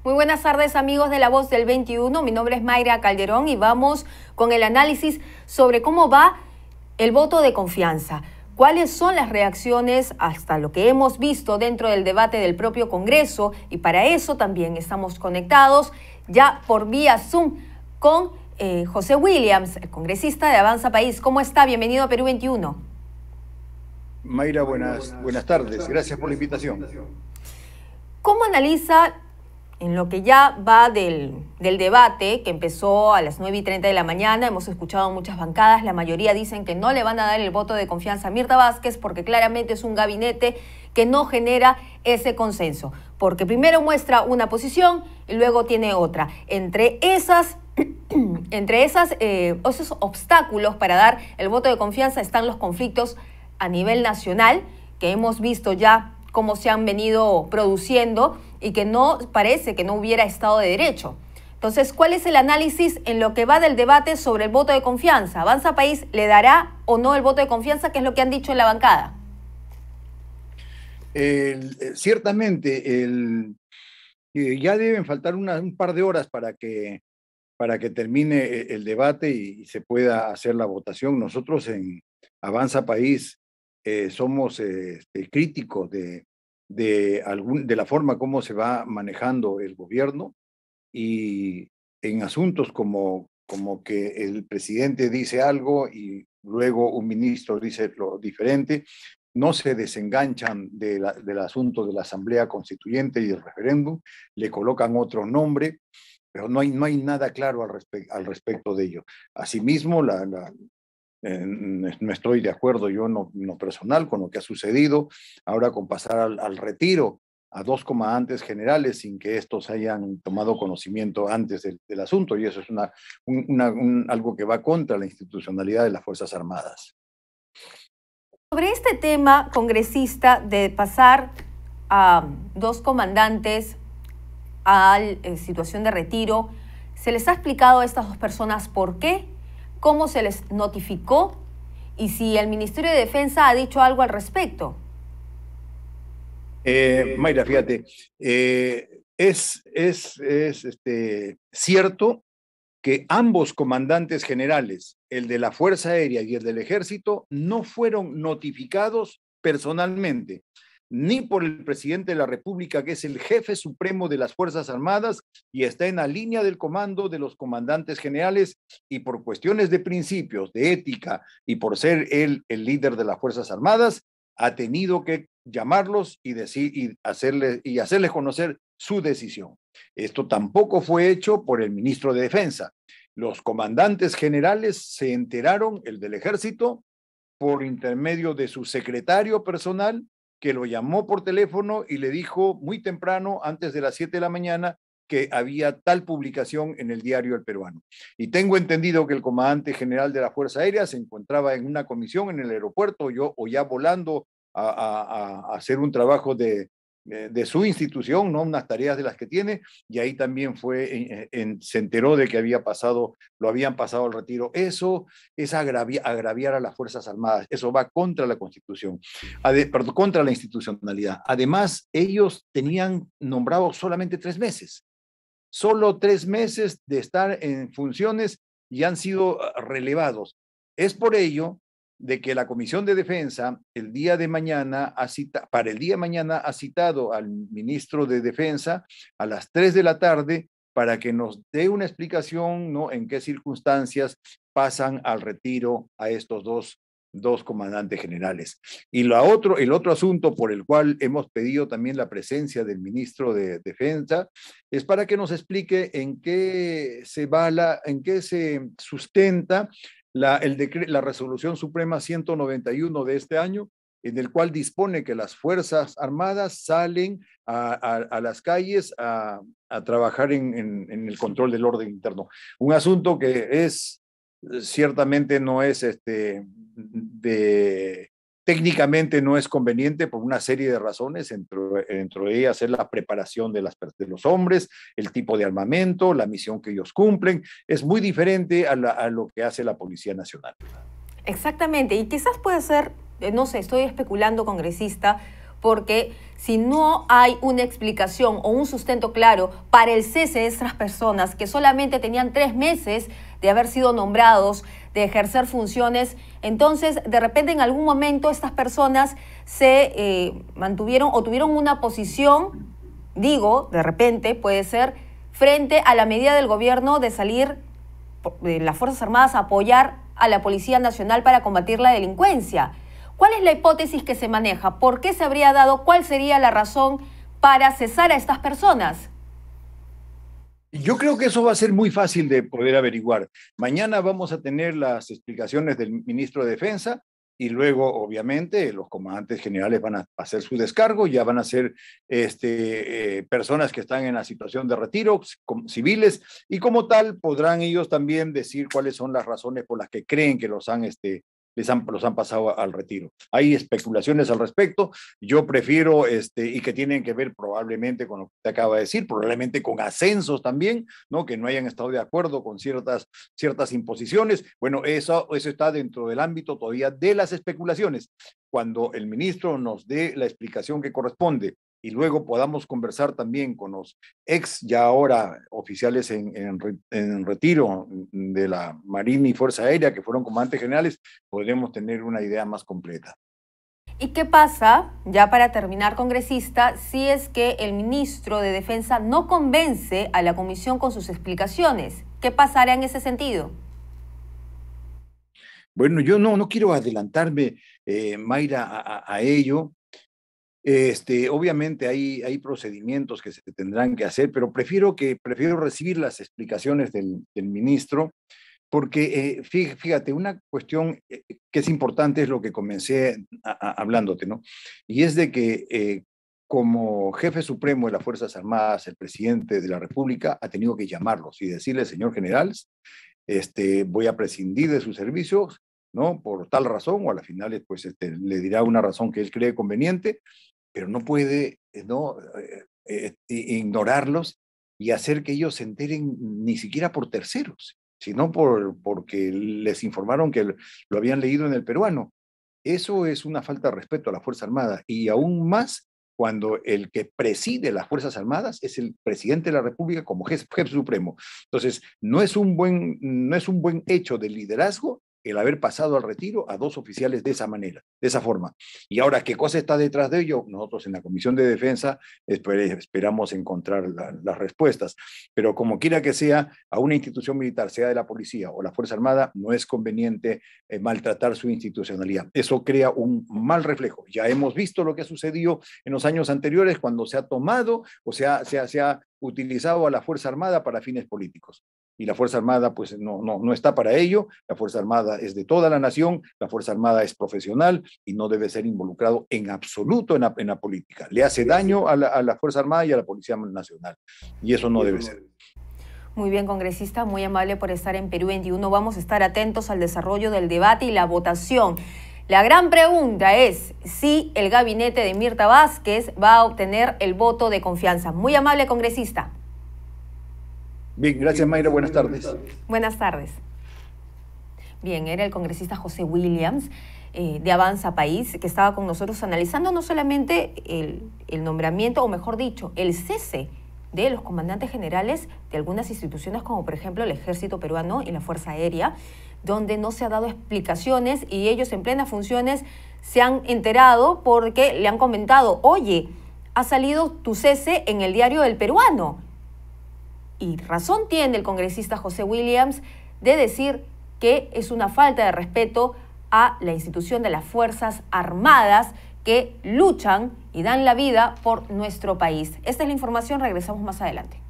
Muy buenas tardes, amigos de La Voz del 21. Mi nombre es Mayra Calderón y vamos con el análisis sobre cómo va el voto de confianza. ¿Cuáles son las reacciones hasta lo que hemos visto dentro del debate del propio Congreso? Y para eso también estamos conectados ya por vía Zoom con José Williams, el congresista de Avanza País. ¿Cómo está? Bienvenido a Perú 21. Mayra, buenas tardes. Gracias por la invitación. ¿Cómo analiza en lo que ya va del debate que empezó a las 9:30 de la mañana? Hemos escuchado muchas bancadas, la mayoría dicen que no le van a dar el voto de confianza a Mirta Vázquez porque claramente es un gabinete que no genera ese consenso, porque primero muestra una posición y luego tiene otra. Entre esos obstáculos para dar el voto de confianza están los conflictos a nivel nacional, que hemos visto ya cómo se han venido produciendo y que no parece que no hubiera Estado de Derecho. Entonces, ¿cuál es el análisis en lo que va del debate sobre el voto de confianza? ¿Avanza País le dará o no el voto de confianza? ¿Qué es lo que han dicho en la bancada? Ciertamente, ya deben faltar un par de horas para que termine el debate y se pueda hacer la votación. Nosotros en Avanza País somos críticos de la forma como se va manejando el gobierno, y en asuntos como que el presidente dice algo y luego un ministro dice lo diferente, no se desenganchan del asunto de la Asamblea Constituyente y el referéndum, le colocan otro nombre, pero no hay nada claro al respecto de ello. Asimismo, no estoy de acuerdo yo en lo personal con lo que ha sucedido ahora con pasar al retiro a dos comandantes generales sin que estos hayan tomado conocimiento antes del asunto, y eso es algo que va contra la institucionalidad de las Fuerzas Armadas. Sobre este tema, congresista, de pasar a dos comandantes a situación de retiro, ¿se les ha explicado a estas dos personas por qué? ¿Cómo se les notificó? Y si el Ministerio de Defensa ha dicho algo al respecto. Mayra, fíjate, es cierto que ambos comandantes generales, el de la Fuerza Aérea y el del Ejército, no fueron notificados personalmente, ni por el presidente de la República, que es el jefe supremo de las Fuerzas Armadas y está en la línea del comando de los comandantes generales, y por cuestiones de principios, de ética y por ser él el líder de las Fuerzas Armadas, ha tenido que llamarlos y hacerles conocer su decisión. Esto tampoco fue hecho por el ministro de Defensa. Los comandantes generales se enteraron, el del Ejército, por intermedio de su secretario personal, que lo llamó por teléfono y le dijo muy temprano, antes de las 7 de la mañana, que había tal publicación en el diario El Peruano. Y tengo entendido que el comandante general de la Fuerza Aérea se encontraba en una comisión en el aeropuerto o ya volando a hacer un trabajo de su institución, ¿no? Unas tareas de las que tiene, y ahí también se enteró de que lo habían pasado al retiro. Eso es agraviar a las Fuerzas Armadas, eso va contra la Constitución, contra la institucionalidad. Además, ellos tenían nombrados solamente 3 meses, solo 3 meses de estar en funciones, y han sido relevados. Es por ello de que la Comisión de Defensa para el día de mañana ha citado al ministro de Defensa a las 3 de la tarde para que nos dé una explicación, ¿no?, en qué circunstancias pasan al retiro a estos dos comandantes generales. Y el otro asunto por el cual hemos pedido también la presencia del ministro de Defensa es para que nos explique en qué se sustenta la resolución suprema 191 de este año, en el cual dispone que las Fuerzas Armadas salen a las calles a trabajar en el control del orden interno. Un asunto que ciertamente no es técnicamente no es conveniente por una serie de razones, entre ellas es la preparación de los hombres, el tipo de armamento, la misión que ellos cumplen. Es muy diferente a lo que hace la Policía Nacional. Exactamente, y quizás puede ser, no sé, estoy especulando, congresista, porque si no hay una explicación o un sustento claro para el cese de estas personas que solamente tenían 3 meses de haber sido nombrados, de ejercer funciones, entonces de repente en algún momento estas personas se mantuvieron o tuvieron una posición, digo, de repente puede ser, frente a la medida del gobierno de salir de las Fuerzas Armadas a apoyar a la Policía Nacional para combatir la delincuencia. ¿Cuál es la hipótesis que se maneja? ¿Por qué se habría dado? ¿Cuál sería la razón para cesar a estas personas? Yo creo que eso va a ser muy fácil de poder averiguar. Mañana vamos a tener las explicaciones del ministro de Defensa y luego, obviamente, los comandantes generales van a hacer su descargo, ya van a ser personas que están en la situación de retiro, civiles, y como tal podrán ellos también decir cuáles son las razones por las que creen que los han pasado al retiro. Hay especulaciones al respecto, yo prefiero, y que tienen que ver probablemente con lo que te acaba de decir, probablemente con ascensos también, ¿no? Que no hayan estado de acuerdo con ciertas imposiciones. Bueno, eso está dentro del ámbito todavía de las especulaciones. Cuando el ministro nos dé la explicación que corresponde y luego podamos conversar también con los ya ahora oficiales en retiro de la Marina y Fuerza Aérea, que fueron comandantes generales, podremos tener una idea más completa. ¿Y qué pasa, ya para terminar, congresista, si es que el ministro de Defensa no convence a la comisión con sus explicaciones? ¿Qué pasará en ese sentido? Bueno, yo no quiero adelantarme, Mayra, a ello. Obviamente hay procedimientos que se tendrán que hacer, pero prefiero recibir las explicaciones del ministro, porque fíjate, una cuestión que es importante es lo que comencé hablándote, ¿no? Y es de que como jefe supremo de las Fuerzas Armadas, el presidente de la República ha tenido que llamarlos y decirle, señor general, voy a prescindir de sus servicios, ¿no? Por tal razón, o a las finales, pues le dirá una razón que él cree conveniente, pero no puede ignorarlos y hacer que ellos se enteren ni siquiera por terceros, sino porque les informaron que lo habían leído en el peruano. Eso es una falta de respeto a la Fuerza Armada, y aún más cuando el que preside las Fuerzas Armadas es el presidente de la República como jefe supremo. Entonces, no es un buen hecho de liderazgo el haber pasado al retiro a 2 oficiales de esa manera, de esa forma. Y ahora, ¿qué cosa está detrás de ello? Nosotros en la Comisión de Defensa esperamos encontrar las respuestas. Pero como quiera que sea, a una institución militar, sea de la policía o la Fuerza Armada, no es conveniente maltratar su institucionalidad. Eso crea un mal reflejo. Ya hemos visto lo que ha sucedido en los años anteriores cuando se ha tomado o se ha utilizado a la Fuerza Armada para fines políticos. Y la Fuerza Armada pues no está para ello. La Fuerza Armada es de toda la nación, la Fuerza Armada es profesional y no debe ser involucrado en absoluto en la política. Le hace daño a la Fuerza Armada y a la Policía Nacional, y eso no debe ser. Muy bien, congresista, muy amable por estar en Perú 21. Vamos a estar atentos al desarrollo del debate y la votación. La gran pregunta es si el gabinete de Mirta Vázquez va a obtener el voto de confianza. Muy amable, congresista. Bien, gracias, Mayra. Buenas tardes. Buenas tardes. Bien, era el congresista José Williams de Avanza País, que estaba con nosotros analizando no solamente el nombramiento, o mejor dicho, el cese de los comandantes generales de algunas instituciones, como por ejemplo el Ejército Peruano y la Fuerza Aérea, donde no se ha dado explicaciones y ellos en plenas funciones se han enterado porque le han comentado, oye, ha salido tu cese en el diario El Peruano. Y razón tiene el congresista José Williams de decir que es una falta de respeto a la institución de las Fuerzas Armadas que luchan y dan la vida por nuestro país. Esta es la información, regresamos más adelante.